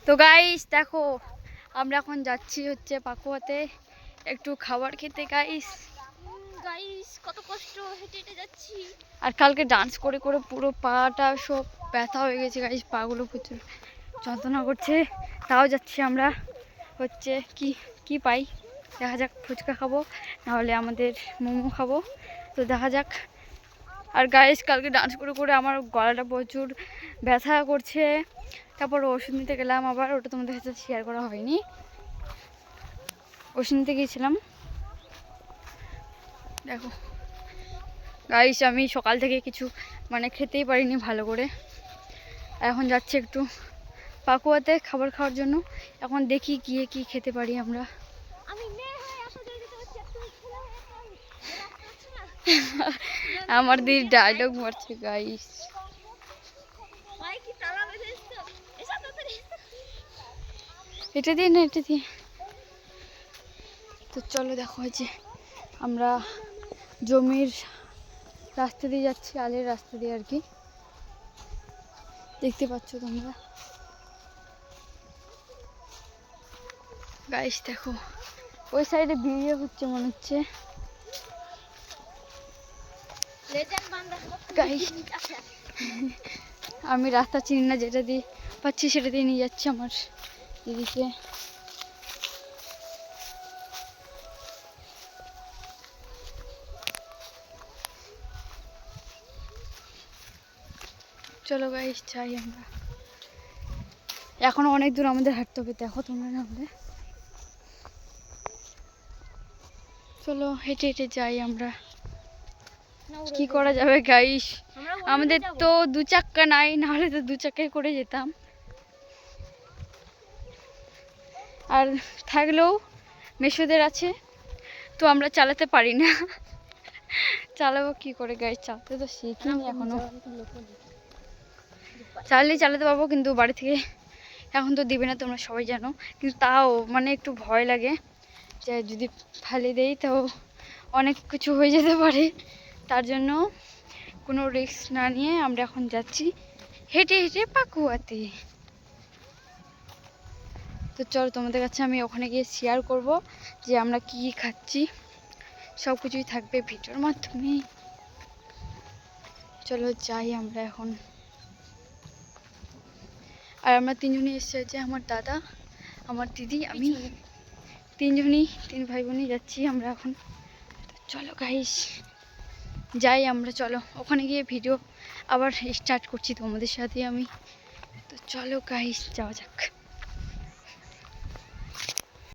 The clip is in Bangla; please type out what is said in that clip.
তো গাইস দেখো আমরা এখন যাচ্ছি হচ্ছে পাকুয়াতে একটু খাবার খেতে। গাইস কত কষ্ট হেঁটে হেঁটে যাচ্ছি। আর কালকে ডান্স করে করে পুরো পাটা সব ব্যথা হয়ে গেছে গাইস, পাগুলো প্রচুর যন্ত্রণা করছে। তাও যাচ্ছি আমরা, হচ্ছে কি কি পাই দেখা যাক। ফুচকা খাবো, নাহলে আমাদের মোমো খাবো, তো দেখা যাক। আর গাইস কালকে ডান্স করে করে আমার গলাটা প্রচুর ব্যথা করছে। তারপর ওষুধ নিতে গেলাম আবার, ওটা তোমাদের সাথে শেয়ার করা হয়নি। ওষুধ নিতে গিয়েছিলাম। দেখো গাইস আমি সকাল থেকে কিছু মানে খেতেই পারিনি ভালো করে। এখন যাচ্ছি একটু পাকুয়াতে খাবার খাওয়ার জন্য। এখন দেখি গিয়ে কি খেতে পারি আমরা। আমার দিদি ডায়লগ মারছে গাইস। এটা দিয়ে না, এটা দিয়ে। তো চলো দেখো যে আমরা জমির রাস্তা দিয়ে যাচ্ছি, আলের রাস্তা দিয়ে আর কি, দেখতে পাচ্ছ তোমরা। গাইস দেখো ওই সাইডে বিয়ে হচ্ছে মনে হচ্ছে। গাইস আমি রাস্তা চিনি না, যেটা দিয়ে পাচ্ছি সেটা দিয়ে নিয়ে যাচ্ছি আমার দিদিকে। চলো গাইস যাই আমরা, এখনো অনেক দূর আমাদের হাঁটতে হবে, দেখো তোমরা না আমাদের। চলো হেঁটে হেঁটে যাই আমরা, কি করা যাবে গাইস। আমাদের তো দু চাক্কা নাই, নাহলে তো দু চাক্কায় করে যেতাম। আর থাকলেও মেসোদের আছে, তো আমরা চালাতে পারি না। চালাবো কি করে গাইস, চালাতে তো শিখিনি এখনো। চালাতে পারবো, কিন্তু বাড়ি থেকে এখন তো দিবে না, তোমরা সবাই জানো। কিন্তু তাও মানে একটু ভয় লাগে যে যদি ফেলে দেই তো অনেক কিছু হয়ে যেতে পারে। তার জন্য কোনো রিস্ক না নিয়ে আমরা এখন যাচ্ছি হেঁটে হেঁটে পাকুয়াতে। তো চলো তোমাদের কাছে আমি ওখানে গিয়ে শেয়ার করব যে আমরা কি খাচ্ছি, সব কিছুই থাকবে ভিডিওর মাধ্যমে। চলো যাই আমরা এখন। আর আমরা তিনজনই এসেছি, যে আমার দাদা, আমার দিদি, আমি, তিন ভাই বোনই যাচ্ছি আমরা এখন। চলো গাইস যাই আমরা, চলো ওখানে গিয়ে ভিডিও আবার স্টার্ট করছি তোমাদের সাথে আমি। তো চলো গাইস যাওয়া যাক।